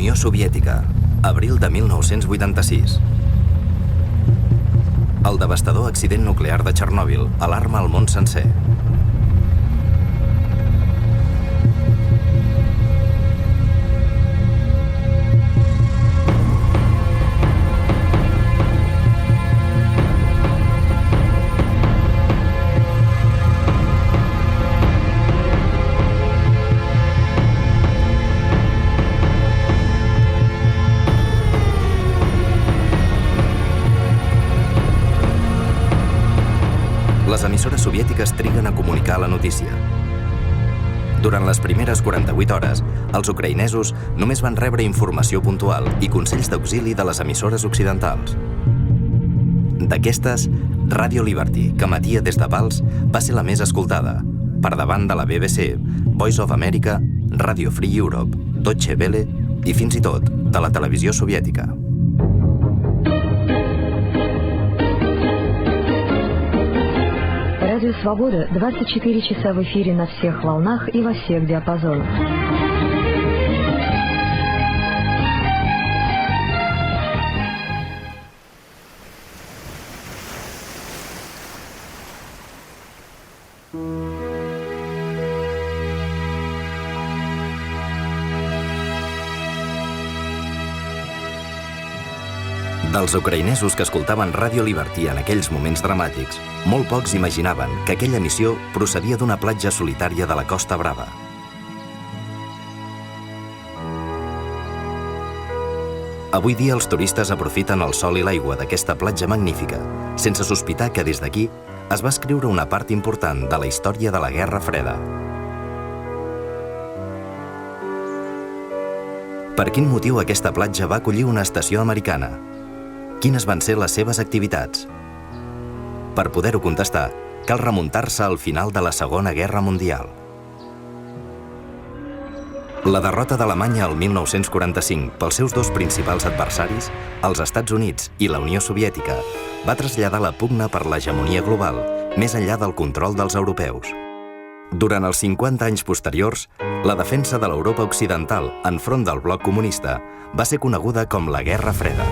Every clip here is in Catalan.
Unió Soviètica, abril de 1986. El devastador accident nuclear de Txernòbil alarma el món sencer. Les emissores soviètiques triguen a comunicar la notícia. Durant les primeres 48 hores, els ucraïnesos només van rebre informació puntual i consells d'auxili de les emissores occidentals. D'aquestes, Radio Liberty, que emetia des de Pals, va ser la més escoltada, per davant de la BBC, Voice of America, Radio Free Europe, Deutsche Welle i fins i tot de la televisió soviètica. Радио «Свобода» 24 часа в эфире на всех волнах и во всех диапазонах. Dels ucraïnesos que escoltaven Radio Liberty en aquells moments dramàtics, molt pocs imaginaven que aquella emissió procedia d'una platja solitària de la Costa Brava. Avui dia els turistes aprofiten el sol i l'aigua d'aquesta platja magnífica, sense sospitar que des d'aquí es va escriure una part important de la història de la Guerra Freda. Per quin motiu aquesta platja va acollir una estació americana? Quines van ser les seves activitats? Per poder-ho contestar, cal remuntar-se al final de la Segona Guerra Mundial. La derrota d'Alemanya el 1945 pels seus dos principals adversaris, els Estats Units i la Unió Soviètica, va traslladar la pugna per l'hegemonia global, més enllà del control dels europeus. Durant els 50 anys posteriors, la defensa de l'Europa occidental enfront del bloc comunista va ser coneguda com la Guerra Freda.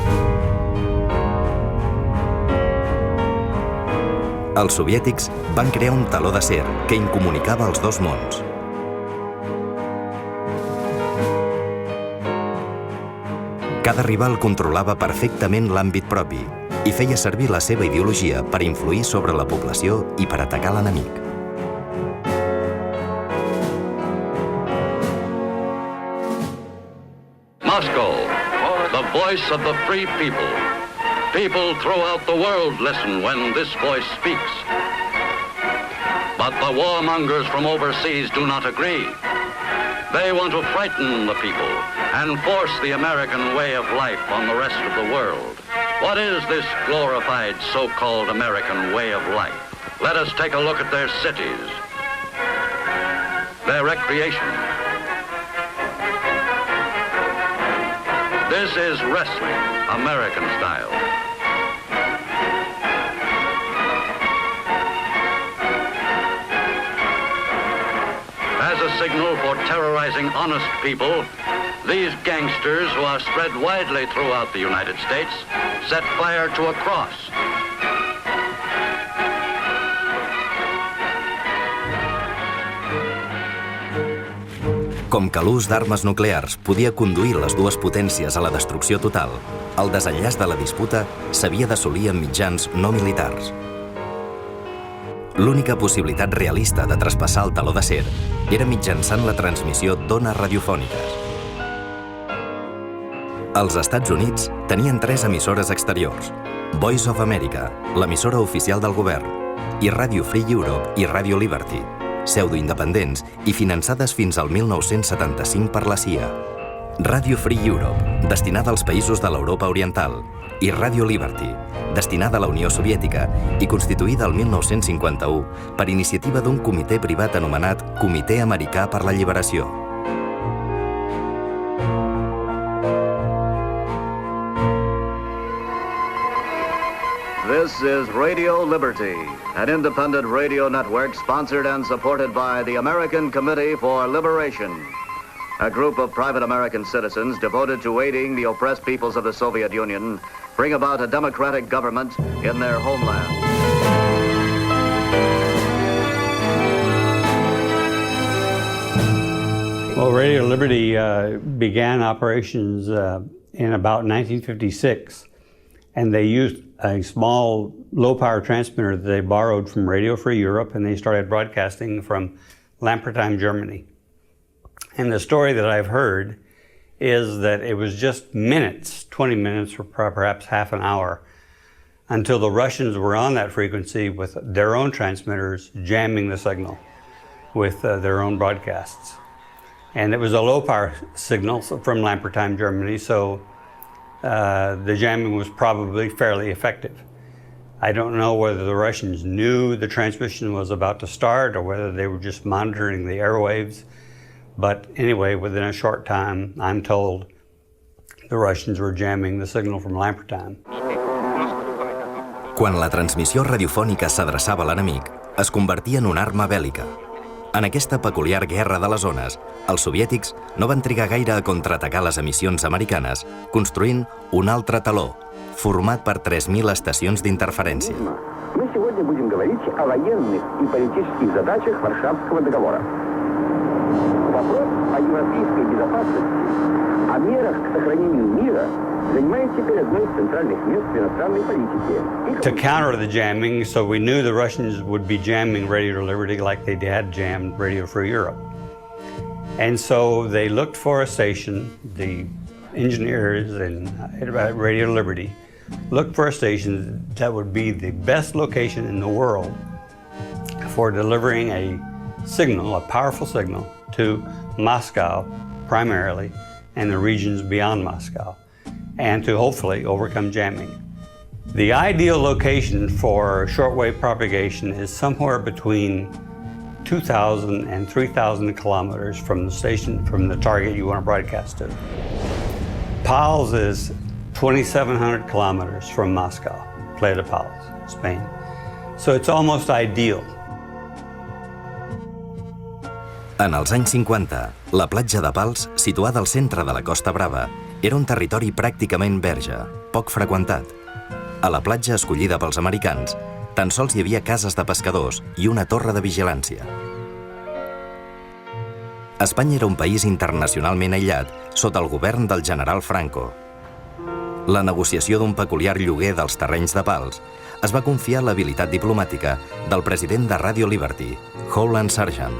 Els soviètics van crear un teló d'acer que incomunicava els dos mons. Cada rival controlava perfectament l'àmbit propi i feia servir la seva ideologia per influir sobre la població i per atacar l'enemic. Moscow, the voice of the free people. People throughout the world listen when this voice speaks. But the warmongers from overseas do not agree. They want to frighten the people and force the American way of life on the rest of the world. What is this glorified so-called American way of life? Let us take a look at their cities, their recreation. This is wrestling, American style. As a signal for terrorizing honest people, these gangsters, who are spread widely throughout the United States, set fire to a cross. Com que l'ús d'armes nuclears podia conduir les dues potències a la destrucció total, el desenllaç de la disputa s'havia d'assolir amb mitjans no militars. L'única possibilitat realista de traspassar el teló d'acer era mitjançant la transmissió d'ones radiofòniques. Els Estats Units tenien 3 emissores exteriors: Voice of America, l'emissora oficial del govern, i Radio Free Europe i Radio Liberty, pseudoindependents i finançades fins al 1975 per la CIA. Radio Free Europe, destinada als països de l'Europa Oriental, i Radio Liberty, destinada a la Unió Soviètica i constituïda el 1951 per iniciativa d'un comitè privat anomenat Comitè Americà per la Lliberació. This is Radio Liberty, an independent radio network sponsored and supported by the American Committee for Liberation. a group of private American citizens devoted to aiding the oppressed peoples of the Soviet Union bring about a democratic government in their homeland. Well, Radio Liberty began operations in about 1956, and they used a small low-power transmitter that they borrowed from Radio Free Europe, and they started broadcasting from Lampertheim, Germany. And the story that I've heard is that it was just minutes, 20 minutes or perhaps half an hour, until the Russians were on that frequency with their own transmitters jamming the signal with their own broadcasts. And it was a low-power signal from Lampertheim, Germany, so the jamming was probably fairly effective. I don't know whether the Russians knew the transmission was about to start or whether they were just monitoring the airwaves. But anyway, within a short time, I'm told the Russians were jamming the signal from Lampertheim. Quan la transmissió radiofònica s'adreçava a l'enemic, es convertia en una arma bèl·lica. En aquesta peculiar guerra de les ones, els soviètics no van trigar gaire a contraatacar les emissions americanes, construint un altre taló, format per 3.000 estacions d'interferència. Мы сегодня будем говорить о военных и политических задачах Варшавского договора. Вопрос о европейской безопасности, о мерах к сохранению мира занимает теперь одно из центральных мест в иностранной политике. To counter the jamming, so we knew the Russians would be jamming Radio Liberty like they had jammed Radio Free Europe. And so they looked for a station, the engineers at Radio Liberty looked for a station that would be the best location in the world for delivering a signal, a powerful signal, to Moscow primarily and the regions beyond Moscow, and to hopefully overcome jamming. The ideal location for shortwave propagation is somewhere between 2,000 and 3,000 kilometers from the station, from the target you want to broadcast to. Pals is 2,700 kilometers from Moscow, Playa de Pals, Spain. So it's almost ideal. En els anys 50, la platja de Pals, situada al centre de la Costa Brava, era un territori pràcticament verge, poc freqüentat. A la platja escollida pels americans, tan sols hi havia cases de pescadors i una torre de vigilància. Espanya era un país internacionalment aïllat sota el govern del general Franco. La negociació d'un peculiar lloguer dels terrenys de Pals es va confiar a l'habilitat diplomàtica del president de Radio Liberty, Howland Sargent.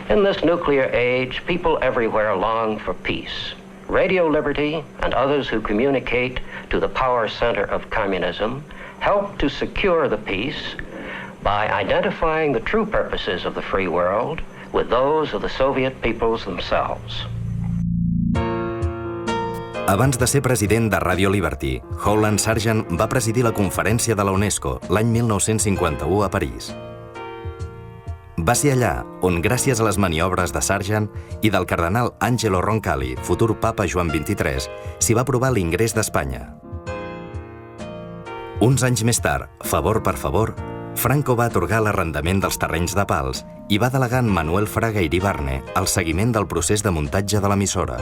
In this nuclear age, people everywhere long for peace. Radio Liberty and others who communicate to the power center of communism help to secure the peace by identifying the true purposes of the free world with those of the Soviet peoples themselves. Abans de ser president de Radio Liberty, Howland Sargent va presidir la conferència de la UNESCO l'any 1951 a París. Va ser allà on, gràcies a les maniobres de Sargent i del cardenal Angelo Roncalli, futur papa Joan XXIII, s'hi va aprovar l'ingrés d'Espanya. Uns anys més tard, favor per favor, Franco va atorgar l'arrendament dels terrenys de Pals i va delegar en Manuel Fraga Iribarne el seguiment del procés de muntatge de l'emissora.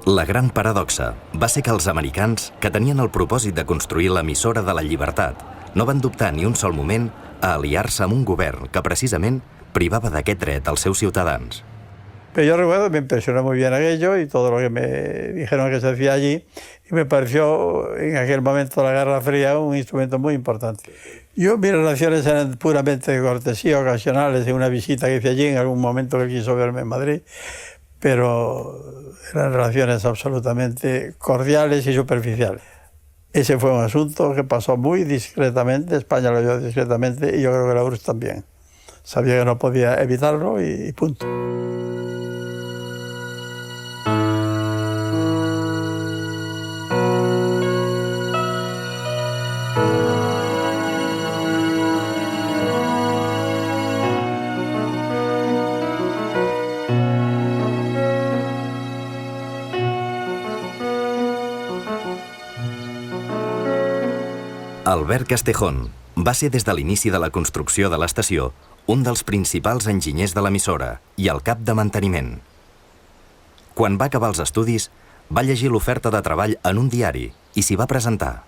La gran paradoxa va ser que els americans, que tenien el propòsit de construir l'emissora de la llibertat, no van dubtar ni un sol moment a aliar-se amb un govern que precisament privava d'aquest dret als seus ciutadans. Pero yo recuerdo, me impresionó muy bien aquello y todo lo que me dijeron que se hacía allí, y me pareció en aquel momento la Guerra Fría un instrumento muy importante. Mis relaciones eran puramente de cortesía, ocasionales, en una visita que hice allí en algún momento que quiso verme en Madrid, pero eran relaciones absolutamente cordiales y superficiales. Ese fue un asunto que pasó muy discretamente, España lo vio discretamente y yo creo que la URSS también. Sabía que no podía evitarlo y punto. Albert Castejón va ser des de l'inici de la construcció de l'estació un dels principals enginyers de l'emissora i el cap de manteniment. Quan va acabar els estudis, va llegir l'oferta de treball en un diari i s'hi va presentar.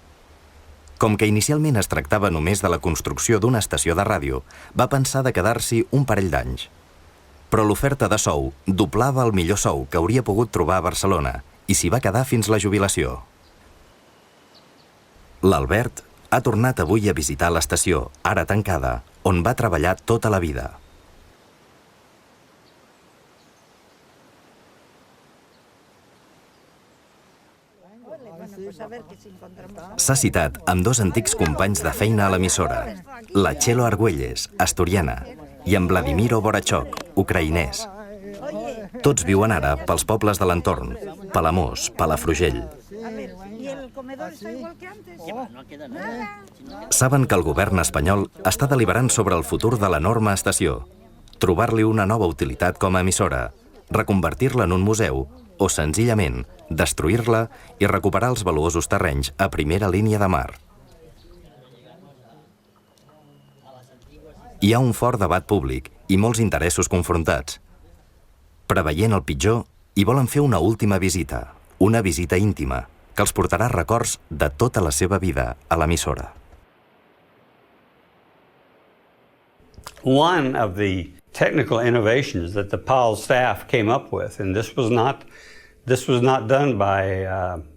Com que inicialment es tractava només de la construcció d'una estació de ràdio, va pensar de quedar-s'hi un parell d'anys. Però l'oferta de sou doblava el millor sou que hauria pogut trobar a Barcelona i s'hi va quedar fins la jubilació. L'Albert ha tornat avui a visitar l'estació, ara tancada, on va treballar tota la vida. S'ha citat amb dos antics companys de feina a l'emissora, la Txelo Argüelles, asturiana, i en Vladimiro Borachok, ucraïnès. Tots viuen ara pels pobles de l'entorn, Palamós, Palafrugell. Saben que el govern espanyol està deliberant sobre el futur de l'enorme estació, trobar-li una nova utilitat com a emissora, reconvertir-la en un museu o, senzillament, destruir-la i recuperar els valuosos terrenys a primera línia de mar. Hi ha un fort debat públic i molts interessos confrontats. Preveient el pitjor, hi volen fer una última visita, una visita íntima, que els portarà records de tota la seva vida a l'emissora. One of the technical innovations that the Powell staff came up with, and this was not done by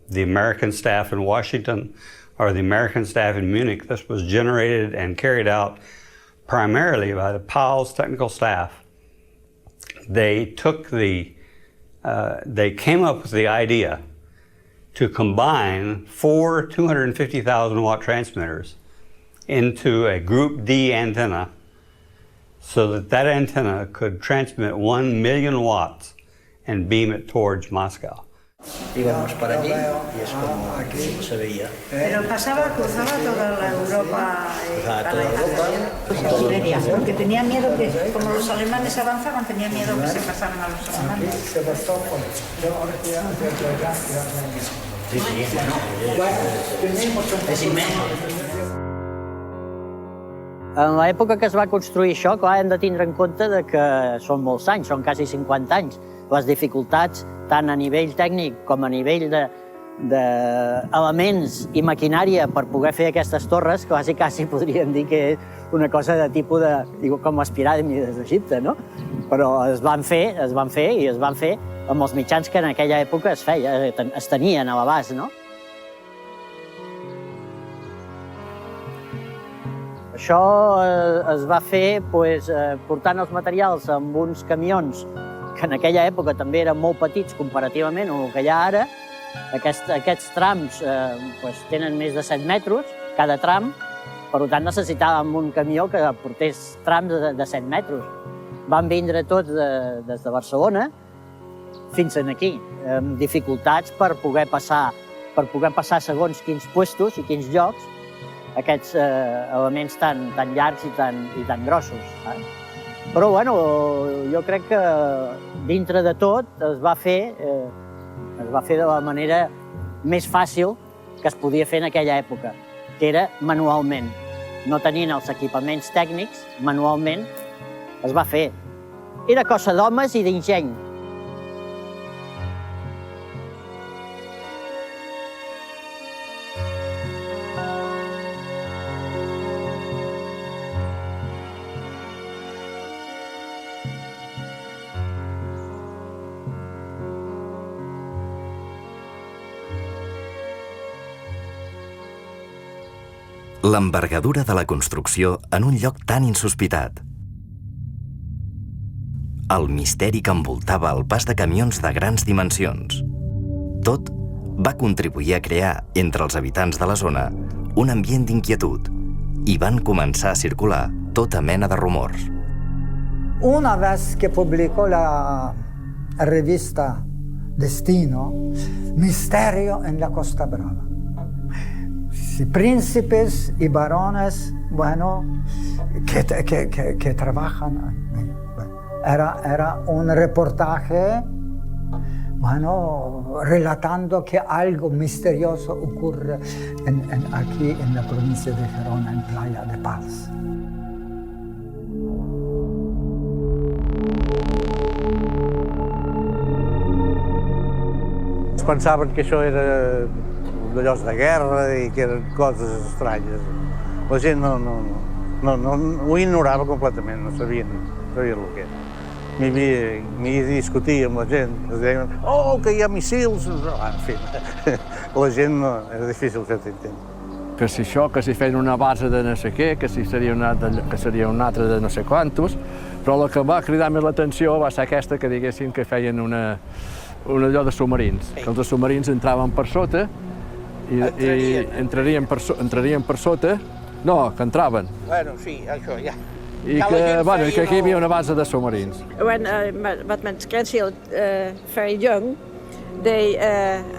the American staff in Washington or the American staff in Munich. This was generated and carried out primarily by the Powell's technical staff. They came up with the idea to combine 4 250,000 watt transmitters into a Group D antenna so that antenna could transmit 1 million watts and beam it towards Moscow. Íbamos para allí y es como se veía. Pero cruzaba toda la Europa, toda Siberia, porque tenía miedo que, como los alemanes avanzaban, tenía miedo que se pasaran a los alemanes. Sí, és immens. En l'època que es va construir això, clar, hem de tindre en compte que són molts anys, són quasi 50 anys. Les dificultats, tant a nivell tècnic com a nivell d'elements i maquinària per poder fer aquestes torres, quasi podríem dir que és una cosa de tipus com les piràmides d'Egipte, no? Però es van fer amb els mitjans que en aquella època es tenien a l'abast, no? Això es va fer portant els materials amb uns camions que en aquella època també eren molt petits comparativament a el que hi ha ara. Aquests trams tenen més de 7 metres, cada tram, per tant necessitàvem un camió que portés trams de 7 metres. Van vindre tots des de Barcelona fins aquí, amb dificultats per poder passar segons quins puestos i quins llocs aquests elements tan llargs i tan grossos. Però bueno, jo crec que dintre de tot es va fer de la manera més fàcil que es podia fer en aquella època, que era manualment. No tenint els equipaments tècnics, manualment es va fer. Era cosa d'homes i d'enginy. L'envergadura de la construcció en un lloc tan insospitat. El misteri que envoltava el pas de camions de grans dimensions. Tot va contribuir a crear, entre els habitants de la zona, un ambient d'inquietud i van començar a circular tota mena de rumors. Una vez que publicó la revista Destino, Misterio en la Costa Brava. Príncipes y varones, que trabajan. Era un reportaje relatando que algo misterioso ocurre aquí en la provincia de Gerona, en Playa de Paz. Pensaven que això era d'allò de guerra i que eren coses estranyes. La gent no ho ignorava completament, no sabien el que era. M'hi discutia amb la gent, es deien, que hi ha missils, en fi, la gent era difícil fer entendre. Que si això, que si feien una base de no sé què, que si seria una altra de no sé quantos, però la que va cridar més l'atenció va ser aquesta que diguessin que feien un allò de submarins, que els submarins entraven per sota i entrarien per sota, no, que entraven. Bueno, sí, això ja. I que aquí hi havia una base de submarins. When but my grandchild very young, they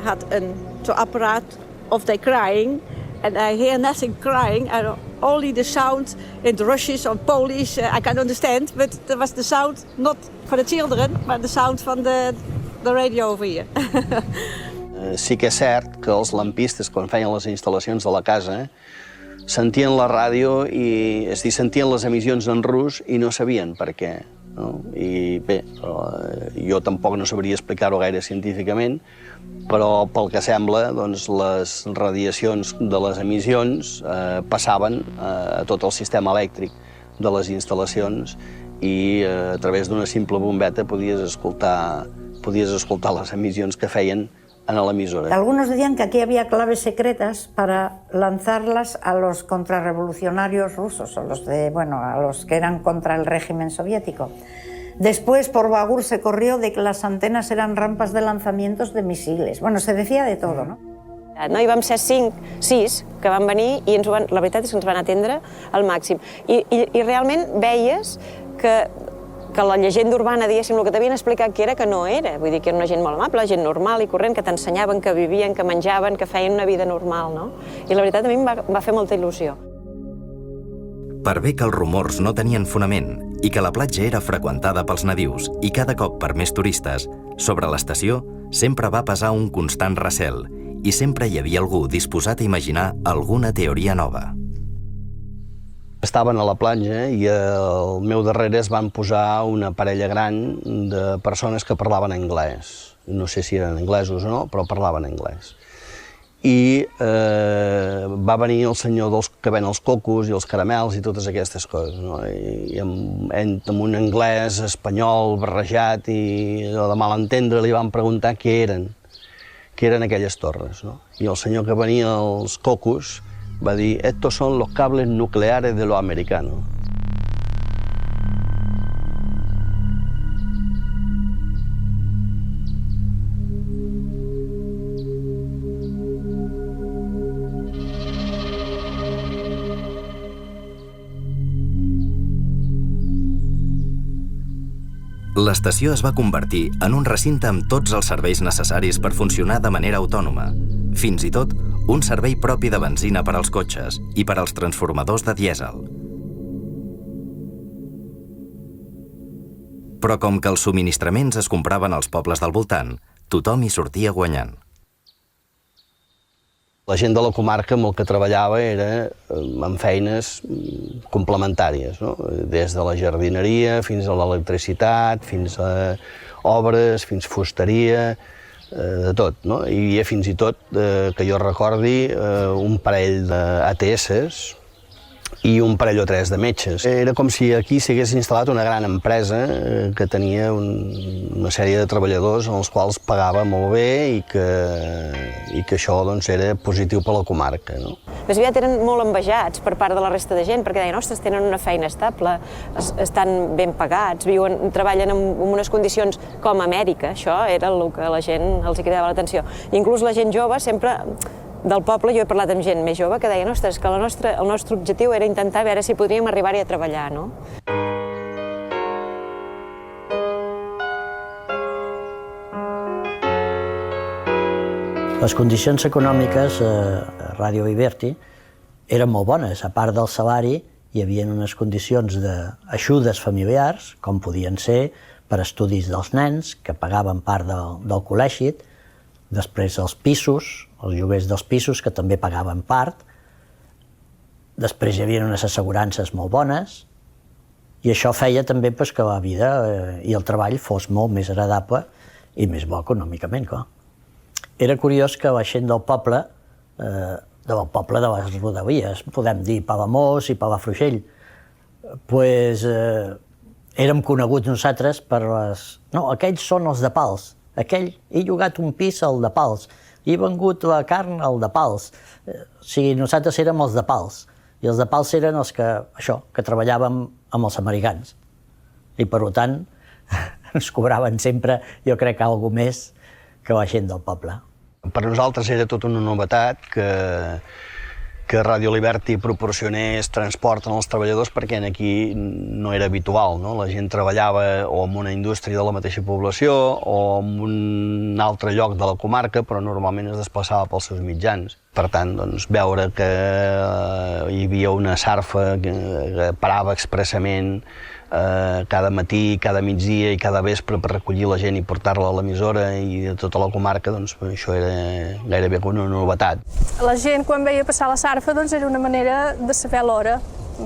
had an apparaat of they crying, and I hear nothing crying. Only the sound in Russian or Polish I can understand, but there was the sound not for the children, but the sound from the radio over here. Sí que és cert que els lampistes, quan feien les instal·lacions de la casa, sentien la ràdio i sentien les emissions en rus i no sabien per què. I bé, jo tampoc no sabria explicar-ho gaire científicament, però pel que sembla, doncs, les radiacions de les emissions passaven a tot el sistema elèctric de les instal·lacions i a través d'una simple bombeta podies escoltar les emissions que feien en la emisora. Algunos decían que aquí había claves secretas para lanzarlas a los contrarrevolucionarios rusos, a los que eran contra el régimen soviético. Después, por Bagur se corrió de que las antenas eran rampas de lanzamientos de misiles. Bueno, se decía de todo, ¿no? No hi vam ser 6 que van venir i la veritat és que ens van atendre al màxim. I realment veies que la llegenda urbana, diguéssim, el que t'havien explicat que era, que no era. Vull dir que era una gent molt amable, gent normal i corrent, que t'ensenyaven que vivien, que menjaven, que feien una vida normal, no? I la veritat a mi em va fer molta il·lusió. Per bé que els rumors no tenien fonament i que la platja era freqüentada pels nadius i cada cop per més turistes, sobre l'estació sempre va pesar un constant recel i sempre hi havia algú disposat a imaginar alguna teoria nova. Estaven a la platja i al meu darrere es van posar una parella gran de persones que parlaven anglès. No sé si eren anglesos o no, però parlaven anglès. I va venir el senyor que ven els cocos i els caramels i totes aquestes coses, no? I amb un anglès espanyol barrejat i de malentendre li van preguntar què eren aquelles torres, no? I el senyor que venia els cocos va dir, estos son los cables nucleares de los americanos. L'estació es va convertir en un recinte amb tots els serveis necessaris per funcionar de manera autònoma, fins i tot un servei propi de benzina per als cotxes i per als transformadors de dièsel. Però com que els subministraments es compraven als pobles del voltant, tothom hi sortia guanyant. La gent de la comarca amb el que treballava era en feines complementàries, no? Des de la jardineria fins a l'electricitat, fins a obres, fins a fusteria, de tot, no? Hi havia fins i tot, que jo recordi, un parell d'ATS i un parell o tres de metges. Era com si aquí s'hagués instal·lat una gran empresa que tenia una sèrie de treballadors als quals pagava molt bé i que això era positiu per la comarca. Més aviat eren molt envejats per part de la resta de gent, perquè deien, ostres, tenen una feina estable, estan ben pagats, treballen en unes condicions com a Amèrica. Això era el que a la gent els cridava l'atenció. Inclús la gent jove sempre del poble, jo he parlat amb gent més jove que deien, ostres, que el nostre objectiu era intentar veure si podríem arribar-hi a treballar, no? Les condicions econòmiques a Ràdio Liberty eren molt bones. A part del salari, hi havia unes condicions d'ajudes familiars, com podien ser per estudis dels nens, que pagaven part del col·legi, després els pisos, els lloguers dels pisos, que també pagaven part, després hi havia unes assegurances molt bones, i això feia també que la vida i el treball fos molt més agradable i més bo econòmicament, clar. Era curiós que la gent del poble de les rodalies, podem dir Palamós i Palafrugell, érem coneguts nosaltres per les... No, aquells són els de Pals, aquell, he llogat un pis al de Pals, he vengut la carn al de Pals. O sigui, nosaltres érem els de Pals, i els de Pals eren els que treballàvem amb els americans. I per tant, ens cobraven sempre, jo crec, alguna més que la gent del poble. Per nosaltres era tota una novetat que Radio Liberty proporcionés transport als treballadors, perquè aquí no era habitual, no? La gent treballava o en una indústria de la mateixa població o en un altre lloc de la comarca, però normalment es desplaçava pels seus mitjans. Per tant, doncs, veure que hi havia una sarfa que parava expressament cada matí, cada migdia i cada vespre per recollir la gent i portar-la a l'emissora i de tota la comarca, doncs això era gairebé una novetat. La gent, quan veia passar la sarfa, doncs era una manera de saber l'hora.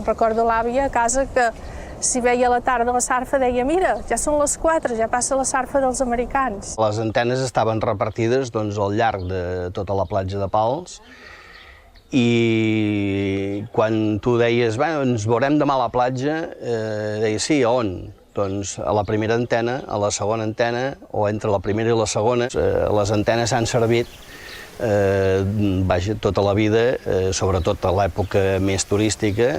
Recordo l'àvia a casa que si veia a la tarda la sarfa deia mira, ja són les 4, ja passa la sarfa dels americans. Les antenes estaven repartides al llarg de tota la platja de Pals, i quan tu deies, bé, ens veurem demà a la platja, deies, sí, a on? Doncs a la primera antena, a la segona antena, o entre la primera i la segona. Les antenes s'han servit tota la vida, sobretot a l'època més turística,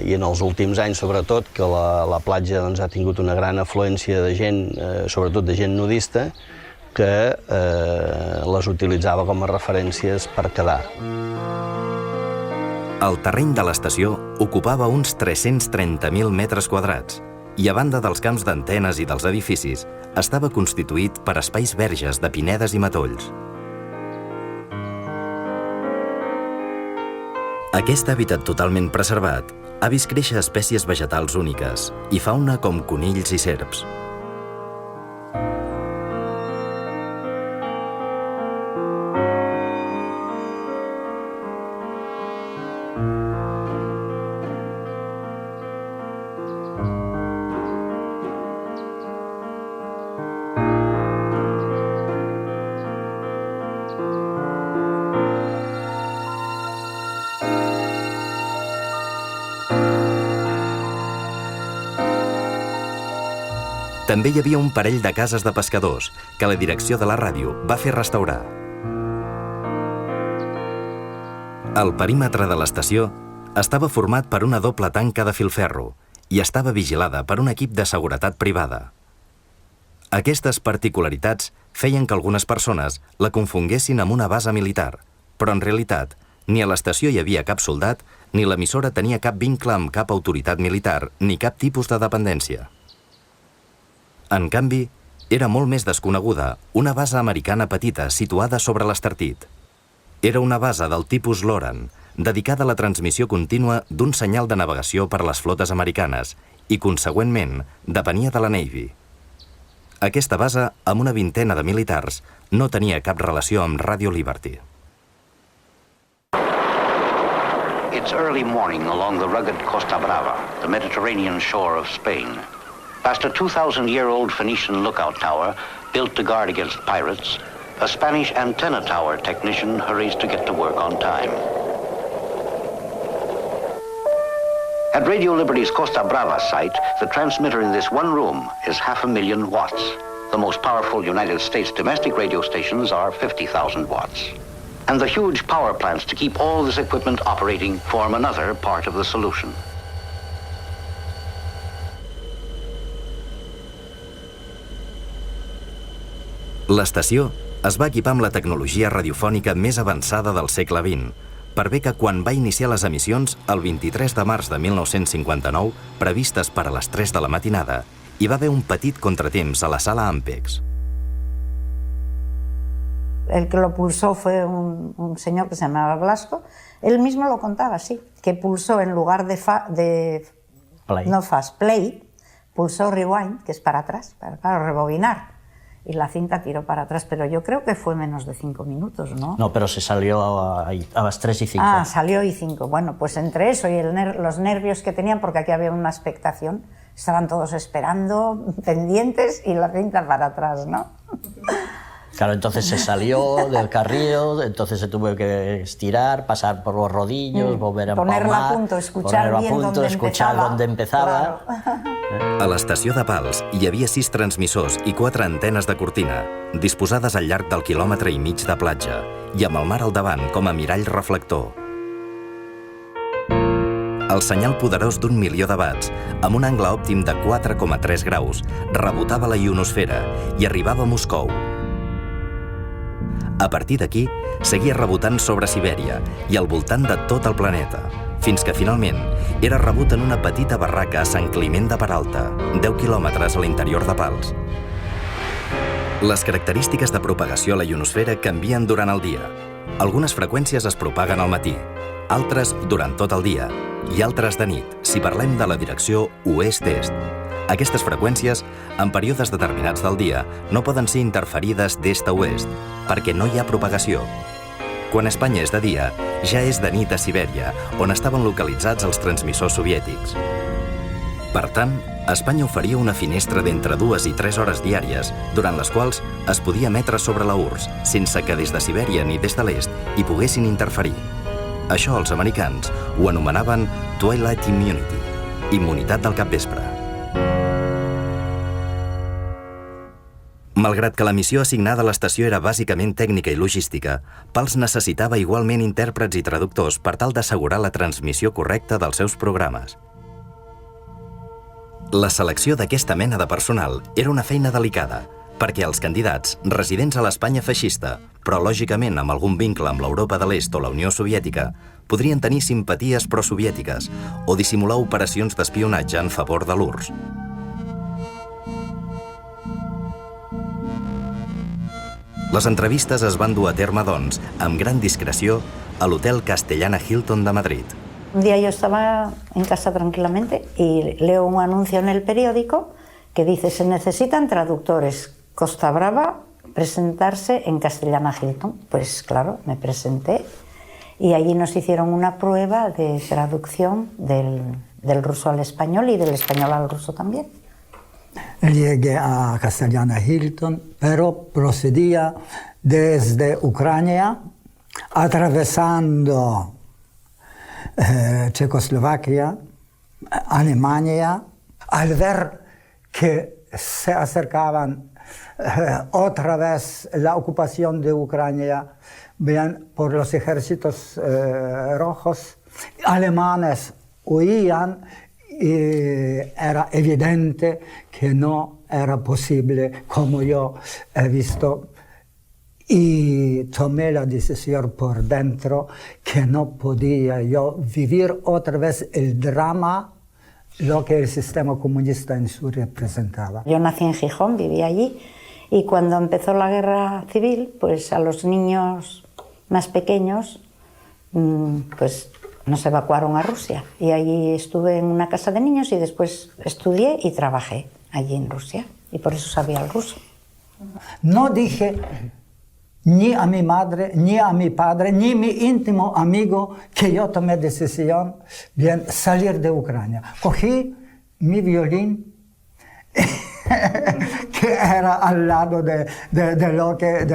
i en els últims anys, sobretot, que la platja ha tingut una gran afluència de gent, sobretot de gent nudista, que les utilitzava com a referències per quedar. El terreny de l'estació ocupava uns 330.000 metres quadrats i, a banda dels camps d'antenes i dels edificis, estava constituït per espais verges de pinedes i matolls. Aquest hàbitat totalment preservat ha vist créixer espècies vegetals úniques i fauna com conills i serps. També hi havia un parell de cases de pescadors que la direcció de la ràdio va fer restaurar. El perímetre de l'estació estava format per una doble tanca de filferro i estava vigilada per un equip de seguretat privada. Aquestes particularitats feien que algunes persones la confonguessin amb una base militar, però en realitat ni a l'estació hi havia cap soldat ni l'emissora tenia cap vincle amb cap autoritat militar ni cap tipus de dependència. En canvi, era molt més desconeguda una base americana petita situada sobre l'Estartit. Era una base del tipus Loran, dedicada a la transmissió contínua d'un senyal de navegació per a les flotes americanes i, consegüentment, depenia de la Navy. Aquesta base, amb una vintena de militars, no tenia cap relació amb Radio Liberty. It's early morning along the rugged Costa Brava, the Mediterranean shore of Spain. Past a 2,000-year-old Phoenician lookout tower built to guard against pirates, a Spanish antenna tower technician hurries to get to work on time. At Radio Liberty's Costa Brava site, the transmitter in this one room is 500,000 watts. The most powerful United States domestic radio stations are 50,000 watts. And the huge power plants to keep all this equipment operating form another part of the solution. L'estació es va equipar amb la tecnologia radiofònica més avançada del segle XX, per bé que quan va iniciar les emissions, el 23 de març de 1959, previstes per a les 3 de la matinada, hi va haver un petit contratemps a la sala Ampex. El que lo pulsó fue un señor que se llamaba Blasco. Él mismo lo contaba así, que pulsó en lugar de play, pulsó rewind, que es para atrás, para rebobinar, y la cinta tiró para atrás, pero yo creo que fue menos de 5 minutos, ¿no? No, pero se salió a las 3 y 5. Ah, salió y 5. Bueno, pues entre eso y los nervios que tenían, porque aquí había una expectación, estaban todos esperando, pendientes, y la cinta para atrás, ¿no? Claro, entonces se salió del carril, entonces se tuvo que estirar, pasar por los rodillos, volver a empalmar, ponerla a punto, escuchar dónde empezava. A l'estació de Pals hi havia 6 transmissors i 4 antenes de cortina, disposades al llarg del 1,5 quilòmetres de platja i amb el mar al davant com a mirall reflector. El senyal poderós d'1 milió de watts, amb un angle òptim de 4,3 graus, rebotava la ionosfera i arribava a Moscou. A partir d'aquí, seguia rebotant sobre Sibèria i al voltant de tot el planeta, fins que finalment era rebut en una petita barraca a Sant Climent de Peralta, 10 quilòmetres a l'interior de Pals. Les característiques de propagació a la ionosfera canvien durant el dia. Algunes freqüències es propaguen al matí, altres durant tot el dia i altres de nit, si parlem de la direcció oest-est. Aquestes freqüències, en períodes determinats del dia, no poden ser interferides d'est a oest, perquè no hi ha propagació. Quan Espanya és de dia, ja és de nit a Sibèria, on estaven localitzats els transmissors soviètics. Per tant, Espanya oferia una finestra d'entre 2 i 3 hores diàries, durant les quals es podia emetre sobre la URSS, sense que des de Sibèria ni des de l'est hi poguessin interferir. Això els americans ho anomenaven Twilight Immunity, immunitat del capvespre. Malgrat que la missió assignada a l'estació era bàsicament tècnica i logística, Pals necessitava igualment intèrprets i traductors per tal d'assegurar la transmissió correcta dels seus programes. La selecció d'aquesta mena de personal era una feina delicada, perquè els candidats, residents a l'Espanya feixista, però lògicament amb algun vincle amb l'Europa de l'Est o la Unió Soviètica, podrien tenir simpaties prosoviètiques o dissimular operacions d'espionatge en favor de l'URSS. Les entrevistes es van dur a terme, doncs, amb gran discreció, a l'hotel Castellana Hilton de Madrid. Un día yo estaba en casa tranquilamente y leo un anuncio en el periódico que dice: se necesitan traductores. Costa Brava, presentarse en Castellana Hilton. Pues claro, me presenté y allí nos hicieron una prueba de traducción del ruso al español y del español al ruso también. Llegué a Castellana Hilton, pero procedía desde Ucrania, atravesando Checoslovaquia, Alemania. Al ver que se acercaban otra vez la ocupación de Ucrania, bien por los ejércitos rojos, alemanes huían. Y era evidente que no era posible, como yo he visto, y tomé la decisión por dentro que no podía yo vivir otra vez el drama, lo que el sistema comunista en Sur representaba. Yo nací en Gijón, viví allí, y cuando empezó la guerra civil, pues a los niños más pequeños, pues nos evacuaron a Rusia y allí estuve en una casa de niños y después estudié y trabajé allí en Rusia y por eso sabía el ruso. No dije ni a mi madre, ni a mi padre, ni a mi íntimo amigo que yo tomé decisión de salir de Ucrania. Cogí mi violín que era al lado de lo que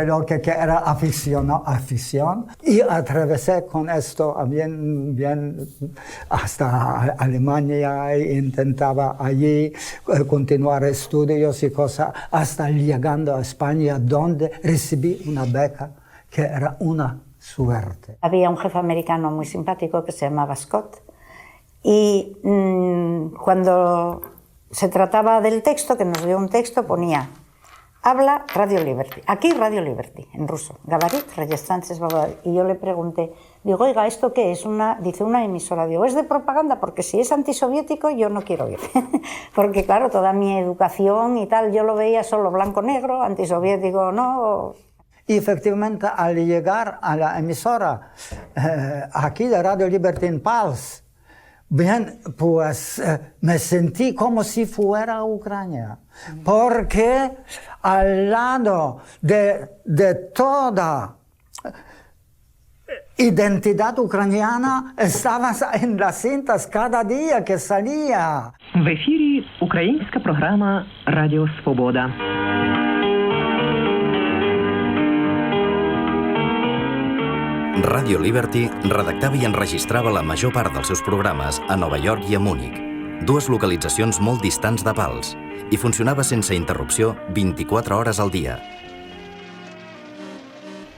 era afición, y atravesé con esto bien hasta Alemania e intentaba allí continuar estudios y cosas, hasta llegando a España, donde recibí una beca que era una suerte. Había un jefe americano muy simpático que se llamaba Scott y cuando se trataba del texto, que nos dio un texto, ponía: habla Radio Liberty, aquí Radio Liberty, en ruso, Gabarit, Reyestances, y yo le pregunté, digo, oiga, ¿esto qué es? Dice, una emisora. Digo, es de propaganda, porque si es antisoviético yo no quiero ir. Porque claro, toda mi educación y tal, yo lo veía solo blanco-negro, antisoviético no. Y efectivamente, al llegar a la emisora aquí de Radio Liberty en Pals, Bien, pues me sentí como si fuera Ucrania, porque al lado de toda identidad ucraniana estaba en las cintas cada día que salía. В ефірі українська програма «Радіо Свобода». Radio Liberty redactava i enregistrava la major part dels seus programes a Nova York i a Múnich, dues localitzacions molt distants de Pals, i funcionava sense interrupció 24 hores al dia.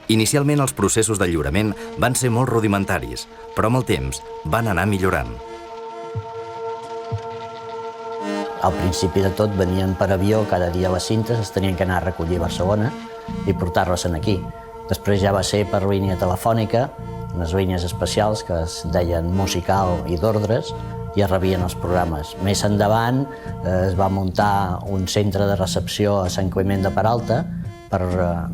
Inicialment els processos de lliurament van ser molt rudimentaris, però amb el temps van anar millorant. Al principi de tot venien per avió cada dia les cintes, es tenien que anar a recollir a Barcelona i portar-les aquí. Després ja va ser per línia telefònica, unes línies especials que es deien musical i d'ordres, i es rebien els programes. Més endavant es va muntar un centre de recepció a Sant Climent de Peralta per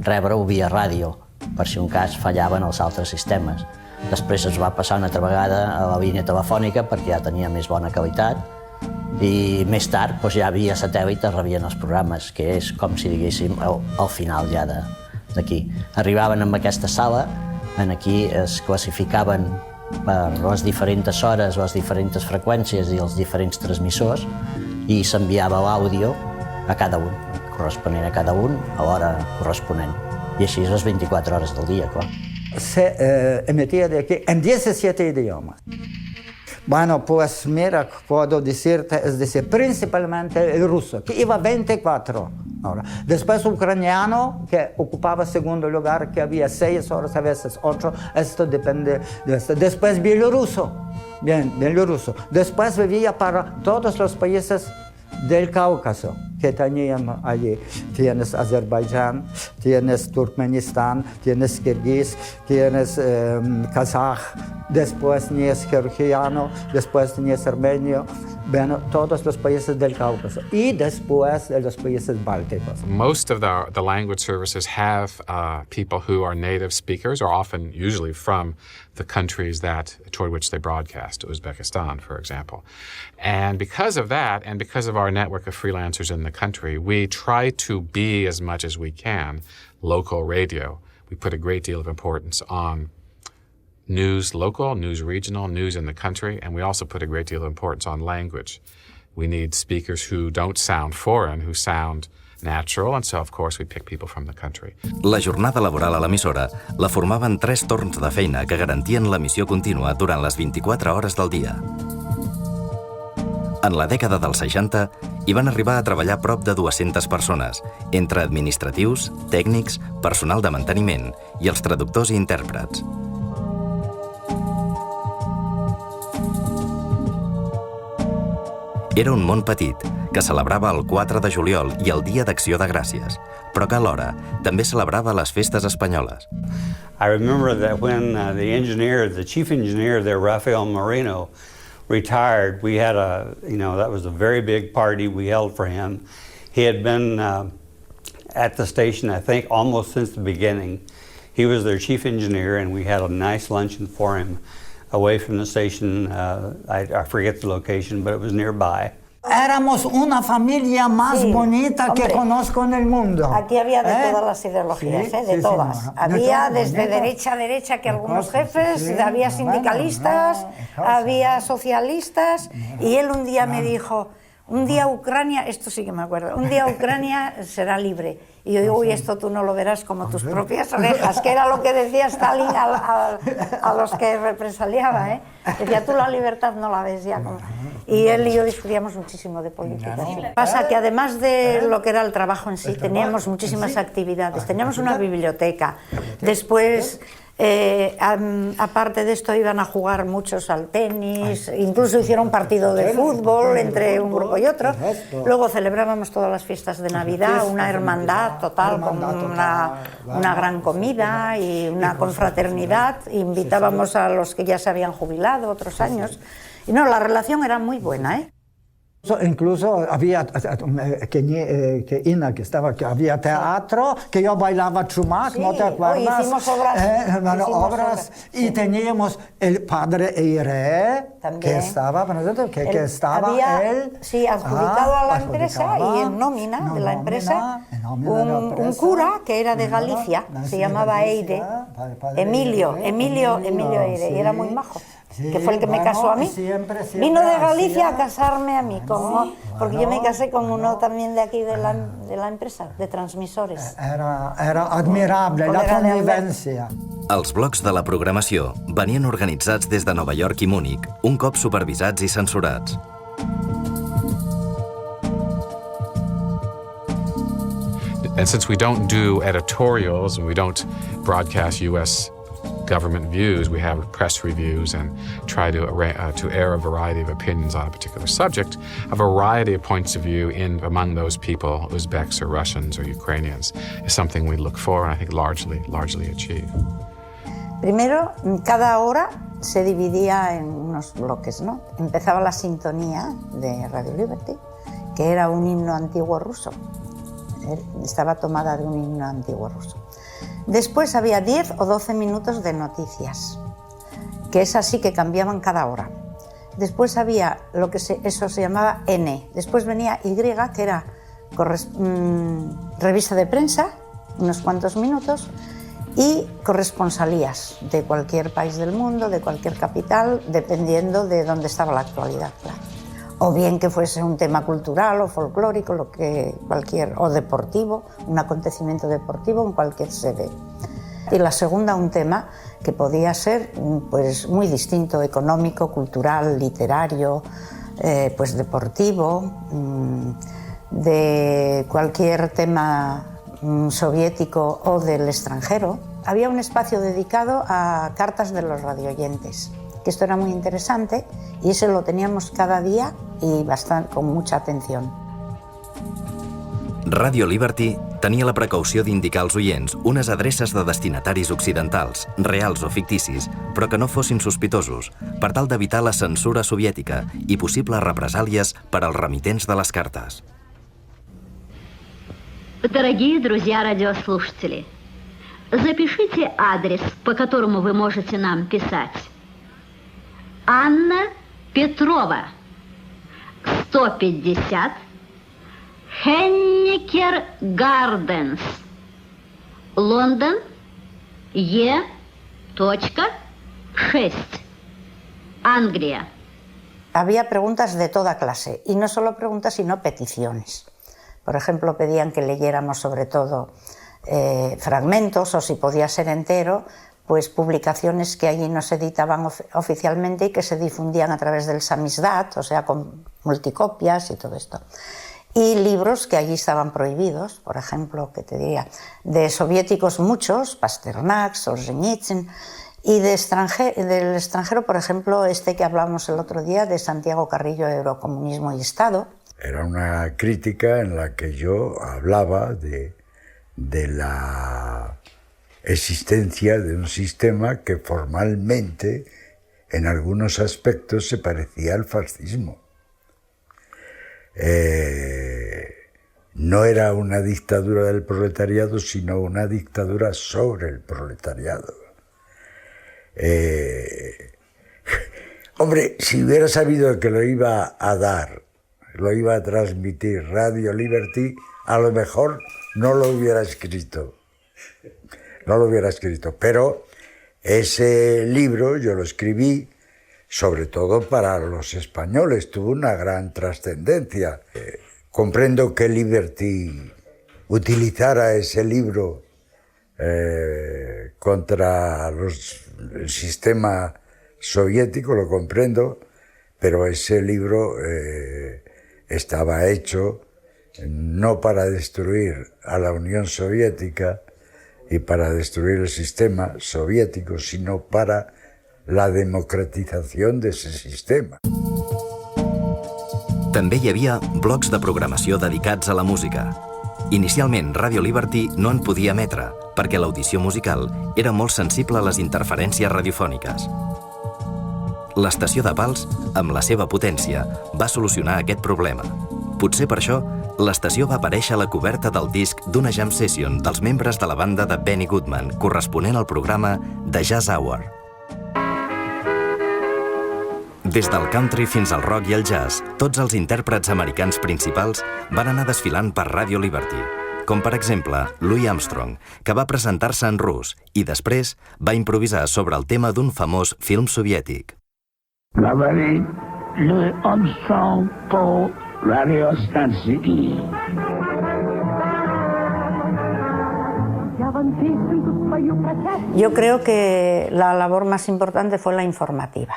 rebre-ho via ràdio, per si un cas fallaven els altres sistemes. Després es va passar una altra vegada a la línia telefònica perquè ja tenia més bona qualitat, i més tard ja via satèl·lit es rebien els programes, que és com si diguéssim al final ja d'aquí. Arribaven en aquesta sala, aquí es classificaven per les diferents hores, les diferents freqüències i els diferents transmissors, i s'enviava l'àudio a cada un, corresponent a cada un, a l'hora corresponent. I així les 24 hores del dia, clar. Se emitía de aquí en 17 idiomas. Bueno, pues mira, puedo decirte, es decir, principalmente el ruso, que iba 24 horas. Después ucraniano, que ocupaba segundo lugar, que había 6 horas, a veces 8, esto depende de esto. Después bielorruso, bielorruso. Después vivía para todos los países del Cáucaso que tenían allí. Tienes Azerbaiyán, tienes Turkmenistán, tienes Kirguís, tienes Kazaj, después tienes georgiano, después tienes armenio, bueno, todos los países del Cáucaso y después de los países bálticos. Most of the language services have people who are native speakers, or often usually from the countries toward which they broadcast, Uzbekistan, for example. And because of that, and because of our network of freelancers in the country, we try to be, as much as we can, local radio. We put a great deal of importance on news local, news regional, news in the country, and we also put a great deal of importance on language. We need speakers who don't sound foreign, who sound natural, and so, of course, we pick people from the country. La jornada laboral a l'emissora la formaven 3 torns de feina que garantien l'emissió contínua durant les 24 hores del dia. En la dècada dels 60 hi van arribar a treballar prop de 200 persones, entre administratius, tècnics, personal de manteniment i els traductors i intèrprets. Era un món petit, que celebrava el 4 de juliol i el Dia d'Acció de Gràcies, però que alhora també celebrava les festes espanyoles. I remember that when the chief engineer there, Rafael Moreno, retired, we had that was a very big party we held for him. He had been at the station, I think, almost since the beginning. He was their chief engineer, and we had a nice luncheon for him away from the station. I forget the location, but it was nearby. Éramos una familia más bonita que conozco en el mundo. Aquí había de todas las ideologías, de todas. Señora. Había desde derecha a derecha que algunos jefes, había sindicalistas, había socialistas, y él un día me dijo, un día Ucrania, esto sí que me acuerdo, un día Ucrania será libre. Y yo digo, uy, esto tú no lo verás como tus propias orejas, que era lo que decía Stalin a los que represaliaba, Decía, tú la libertad no la ves ya. Y él y yo discutíamos muchísimo de política. Pasa que además de lo que era el trabajo en sí, teníamos muchísimas actividades. Teníamos una biblioteca. Después, aparte de esto, iban a jugar muchos al tenis. Incluso hicieron un partido de fútbol entre un grupo y otro. Luego celebrábamos todas las fiestas de Navidad, una hermandad total con una gran comida y una confraternidad. Invitábamos a los que ya se habían jubilado otros años. Y no, la relación era muy buena, Incluso había que Ina, que había teatro, que yo bailaba chumac, ¿no te acuerdas? Hicimos obras. Y teníamos el padre Eire, que estaba, él... Sí, adjudicado a la empresa y en nómina de la empresa, un cura que era de Galicia, se llamaba Eire, Emilio Eire, y era muy majo. Que fue el que me casó a mí. Vino de Galicia a casarme a mí, porque yo me casé con uno también de aquí de la empresa, de transmisores. Era admirable la convivencia. Els blocs de la programació venien organitzats des de Nova York i Múnich, un cop supervisats i censurats. And since we don't do editorials and we don't broadcast U.S. government views, we have press reviews and try to air a variety of opinions on a particular subject. A variety of points of view among those people, Uzbeks or Russians or Ukrainians, is something we look for and I think largely achieve. Primero, cada hora se dividía en unos bloques, ¿no? Empezaba la sintonía de Radio Liberty, que era un himno antiguo ruso. Estaba tomada de un himno antiguo ruso. Después había 10 o 12 minutos de noticias, que es así que cambiaban cada hora. Después había eso se llamaba N. Después venía Y, que era revista de prensa, unos cuantos minutos, y corresponsalías de cualquier país del mundo, de cualquier capital, dependiendo de dónde estaba la actualidad, claro. O bien que fuese un tema cultural o folclórico, o deportivo, un acontecimiento deportivo en cualquier sede. Y la segunda, un tema que podía ser pues, muy distinto, económico, cultural, literario, pues deportivo, de cualquier tema soviético o del extranjero. Había un espacio dedicado a cartas de los radioyentes, que esto era muy interesante y ese lo teníamos cada día y con mucha atención. Radio Liberty tenia la precaució d'indicar als oients unes adreces de destinataris occidentals, reals o ficticis, però que no fossin sospitosos, per tal d'evitar la censura soviètica i possibles represàlies per als remitents de les cartes. Дорогие друзья радиослушатели, запишите адрес, по которому вы можете нам писать. Анна Петрова, 150, Henniker Gardens, Лондон, Е.6, Anglia. Había preguntas de toda clase, y no solo preguntas, sino peticiones. Por ejemplo, pedían que leyéramos sobre todo fragmentos, o si podía ser entero, pues publicaciones que allí no se editaban oficialmente y que se difundían a través del samizdat, o sea, con multicopias y todo esto. Y libros que allí estaban prohibidos, por ejemplo, que te diría, de soviéticos muchos, Pasternak, Solzhenitsyn, y del extranjero, por ejemplo, este que hablamos el otro día, de Santiago Carrillo, Eurocomunismo y Estado. Era una crítica en la que yo hablaba de la existencia de un sistema que formalmente, en algunos aspectos, se parecía al fascismo. No era una dictadura del proletariado, sino una dictadura sobre el proletariado. Hombre, si hubiera sabido que lo iba a dar, lo iba a transmitir Radio Liberty, a lo mejor no lo hubiera escrito. No lo hubiera escrito, pero ese libro yo lo escribí sobre todo para los españoles, tuvo una gran trascendencia. Comprendo que Liberty utilizara ese libro contra el sistema soviético, lo comprendo, pero ese libro estaba hecho no para destruir a la Unión Soviética y para destruir el sistema soviético, sino para la democratització d'ese sistema. També hi havia blocs de programació dedicats a la música. Inicialment, Radio Liberty no en podia emetre, perquè l'audició musical era molt sensible a les interferències radiofòniques. l'estació de Pals, amb la seva potència, va solucionar aquest problema. Potser per això, l'estació va aparèixer a la coberta del disc d'una jam session dels membres de la banda de Benny Goodman, corresponent al programa The Jazz Hour. Des del country fins al rock i el jazz, tots els intèrprets americans principals van anar desfilant per Radio Liberty, com per exemple Louis Armstrong, que va presentar-se en rus i després va improvisar sobre el tema d'un famós film soviètic. Говорит Louis Armstrong по радиостанции. Yo creo que la labor más importante fue la informativa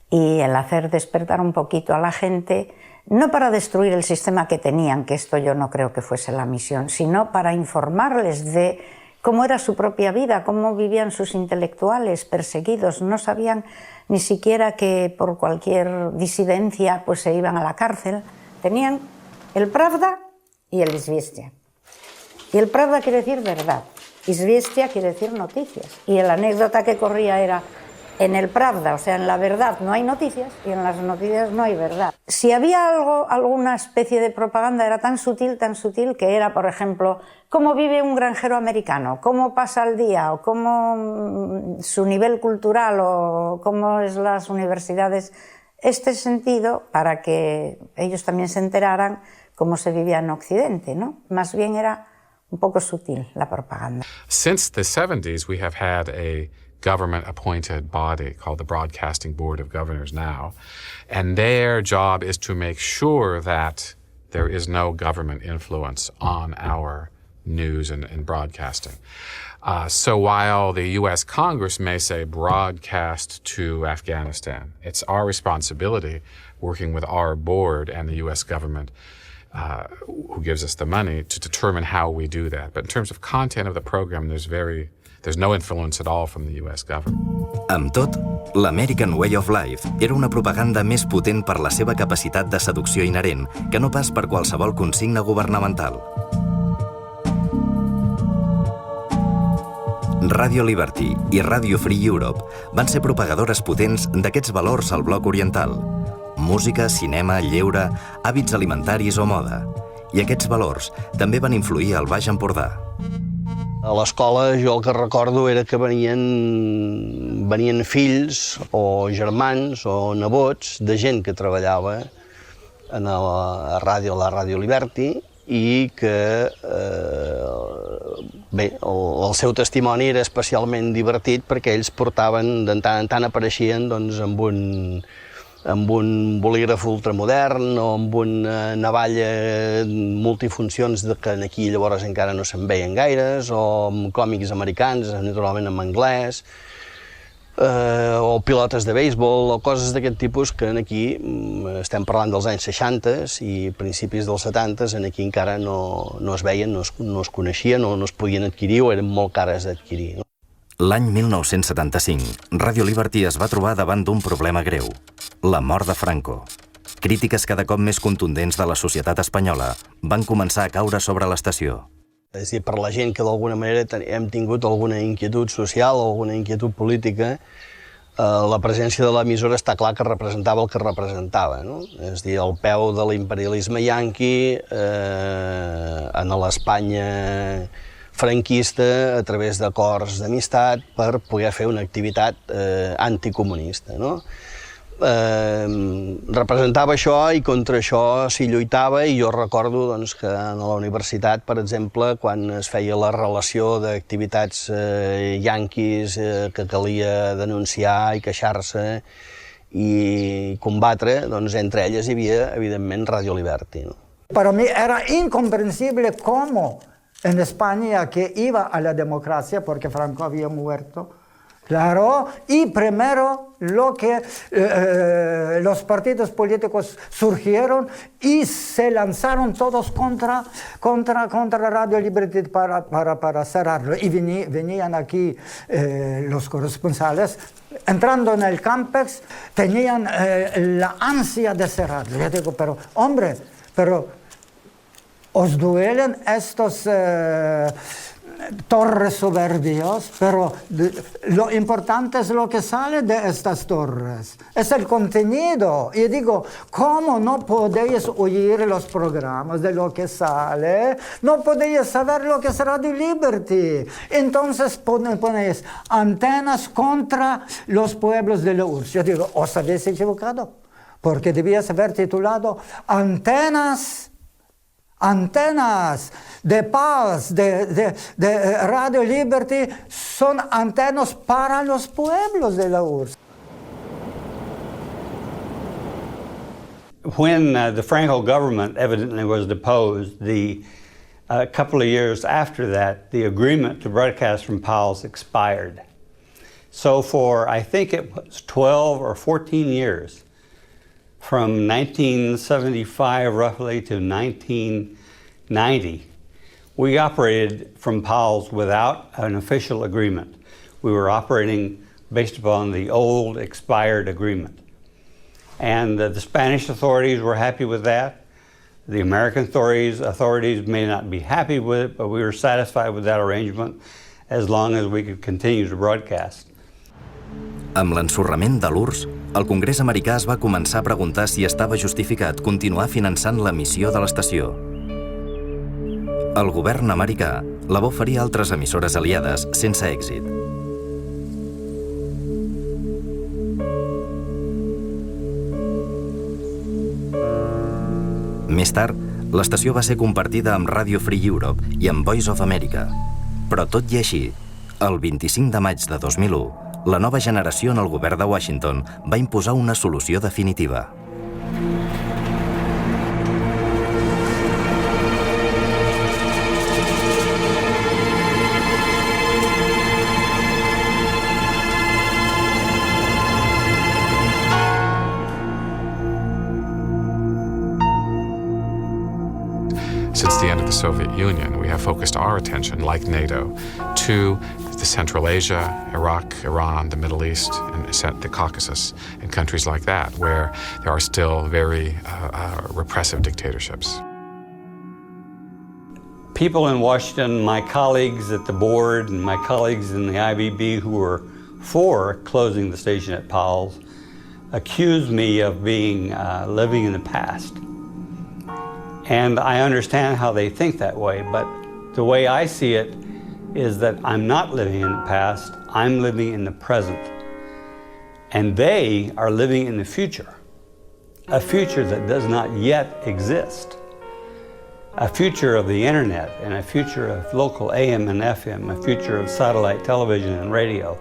y el hacer despertar un poquito a la gente, no para destruir el sistema que tenían, que esto yo no creo que fuese la misión, sino para informarles de cómo era su propia vida, cómo vivían sus intelectuales perseguidos. No sabían ni siquiera que por cualquier disidencia pues se iban a la cárcel. Tenían el Pravda y el Izviestia. Y el Pravda quiere decir verdad, Izviestia quiere decir noticias. Y la anécdota que corría era, en el Pravda, o sea, en la verdad no hay noticias y en las noticias no hay verdad. Si había alguna especie de propaganda, era tan sutil que era, por ejemplo, cómo vive un granjero americano, cómo pasa el día, o cómo su nivel cultural, o cómo es las universidades. Este sentido, para que ellos también se enteraran cómo se vivía en Occidente, ¿no? Más bien era un poco sutil la propaganda. Since the 70s, we have had a government-appointed body called the Broadcasting Board of Governors now, and their job is to make sure that there is no government influence on our news and broadcasting. So while the U.S. Congress may say broadcast to Afghanistan, it's our responsibility, working with our board and the U.S. government, who gives us the money, to determine how we do that. But in terms of content of the program, there's no influence at all from the U.S. government. Amb tot, l'American Way of Life era una propaganda més potent per la seva capacitat de seducció inherent que no pas per qualsevol consigna governamental. Radio Liberty i Radio Free Europe van ser propagadores potents d'aquests valors al bloc oriental. Música, cinema, lleure, hàbits alimentaris o moda. I aquests valors també van influir al Baix Empordà. A l'escola jo el que recordo era que venien fills o germans o nebots de gent que treballava a la Ràdio Liberty i que el seu testimoni era especialment divertit perquè ells portaven, de tant en tant apareixien amb un bolígraf ultramodern o amb una navalla multifuncions que aquí llavors encara no se'n veien gaires, o amb còmics americans, naturalment en anglès, o pilotes de béisbol, o coses d'aquest tipus que aquí estem parlant dels anys 60 i principis dels 70, aquí encara no es veien, no es coneixien, no es podien adquirir o eren molt cares d'adquirir. L'any 1975, Radio Liberty es va trobar davant d'un problema greu, la mort de Franco. Crítiques cada cop més contundents de la societat espanyola van començar a caure sobre l'estació. És a dir, per la gent que d'alguna manera hem tingut alguna inquietud social o alguna inquietud política, la presència de l'emissora està clar que representava el que representava, no? És a dir, el peu de l'imperialisme yanqui en l'Espanya franquista a través d'acords d'amistat per poder fer una activitat anticomunista, no? Representava això i contra això s'hi lluitava, i jo recordo que a la universitat, per exemple, quan es feia la relació d'activitats yanquis que calia denunciar i queixar-se i combatre, entre elles hi havia, evidentment, Radio Liberty. Para mí era incomprensible cómo en España, que iba a la democracia porque Franco había muerto, claro, y primero lo que los partidos políticos surgieron y se lanzaron todos contra Radio Liberty para cerrarlo. Y venían aquí los corresponsales, entrando en el campus, tenían la ansia de cerrarlo. Yo digo, pero hombre, ¿os duelen estos torres soberbios, pero lo importante es lo que sale de estas torres, es el contenido. Y digo, ¿cómo no podéis oír los programas de lo que sale? No podéis saber lo que es Radio Liberty. Entonces ponéis antenas contra los pueblos de la URSS. Yo digo, os habéis equivocado, porque debías haber titulado Antenas de paz, de Radio Liberty, son antenas para los pueblos de la URSS. When the Franco government evidently was deposed, a couple of years after that, the agreement to broadcast from Powell's expired. So for, I think it was 12 or 14 years, from 1975 roughly to 1990, we operated from Powell's without an official agreement. We were operating based upon the old expired agreement. And the Spanish authorities were happy with that. The American authorities may not be happy with it, but we were satisfied with that arrangement as long as we could continue to broadcast. Amb l'ensorrament de l'URSS, el Congrés americà es va començar a preguntar si estava justificat continuar finançant l'emissió de l'estació. El govern americà la va oferir a altres emissores aliades sense èxit. Més tard, l'estació va ser compartida amb Radio Free Europe i amb Voice of America. Però tot i així, el 25 de maig de 2001, la nova generació en el govern de Washington va imposar una solució definitiva. Since the end of the Soviet Union, we have focused our attention, like NATO, to Central Asia, Iraq, Iran, the Middle East, and the Caucasus, and countries like that, where there are still very repressive dictatorships. People in Washington, my colleagues at the board and my colleagues in the IBB who were for closing the station at Powell's, accused me of being living in the past. And I understand how they think that way, but the way I see it is that I'm not living in the past, I'm living in the present. And they are living in the future, a future that does not yet exist. A future of the internet and a future of local AM and FM, a future of satellite television and radio,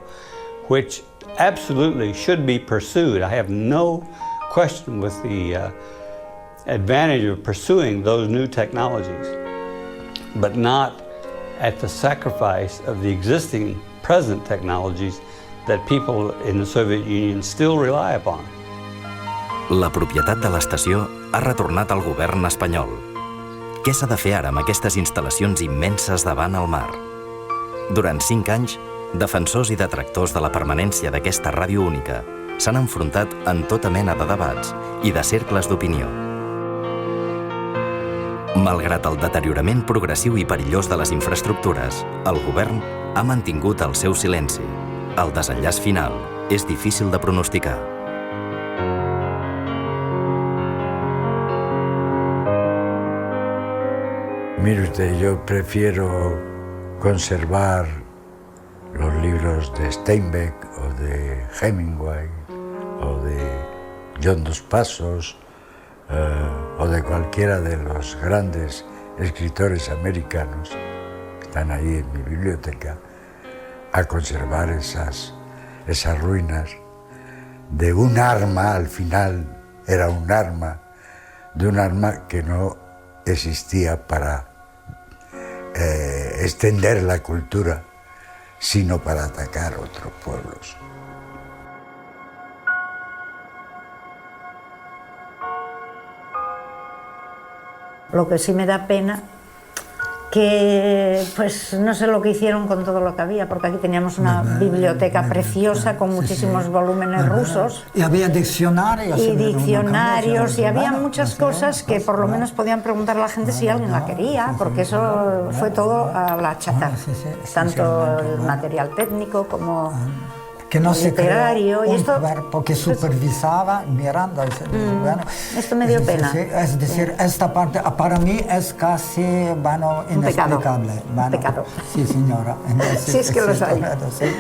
which absolutely should be pursued. I have no question with the advantage of pursuing those new technologies, but not at the sacrifice of the existing present technologies that people in the Soviet Union still rely upon. La propietat de l'estació ha retornat al govern espanyol. Què s'ha de fer ara amb aquestes instal·lacions immenses davant el mar? Durant 5 anys, defensors i detractors de la permanència d'aquesta ràdio única s'han enfrontat en tota mena de debats i de cercles d'opinió. Malgrat el deteriorament progressiu i perillós de les infraestructures, el govern ha mantingut el seu silenci. El desenllaç final és difícil de pronosticar. Mire usted, yo prefiero conservar los libros de Steinbeck o de Hemingway o de John Dos Passos o de cualquiera de los grandes escritores americanos que están ahí en mi biblioteca, a conservar esas ruinas de un arma, al final era un arma, de un arma que no existía para extender la cultura, sino para atacar otros pueblos. Lo que sí me da pena que pues no sé lo que hicieron con todo lo que había, porque aquí teníamos una biblioteca preciosa con muchísimos volúmenes rusos. Y había diccionarios. Y diccionarios, y había muchas cosas que por lo menos podían preguntar a la gente si alguien la quería, porque eso fue todo a la chata, tanto el material técnico como que no se literario. creó Y esto, cuerpo que supervisaba Miranda. Bueno, esto me dio pena. Es decir, esta parte para mí es casi inexplicable. Un pecado. Sí, senyora. Sí, és que los hay. Sí.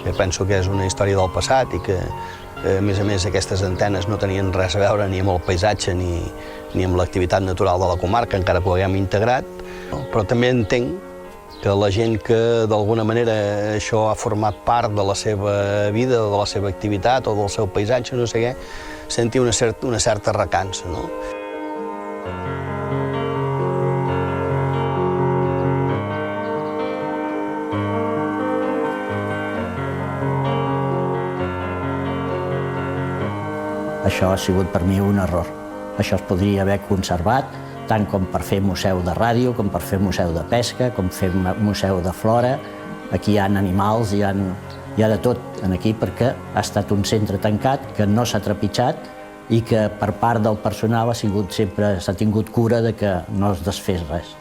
Jo penso que és una història del passat i que, a més, aquestes antenes no tenien res a veure ni amb el paisatge ni amb l'activitat natural de la comarca, encara que ho haguem integrat, però també entenc que la gent que d'alguna manera això ha format part de la seva vida, de la seva activitat o del seu paisatge, no sé què, senti una certa recança, no? Això ha sigut per mi un error. Això es podria haver conservat, tant com per fer museu de ràdio, com per fer museu de pesca, com fer museu de flora. Aquí hi ha animals, hi ha de tot aquí, perquè ha estat un centre tancat que no s'ha trepitjat i que per part del personal sempre s'ha tingut cura de que no es desfés res.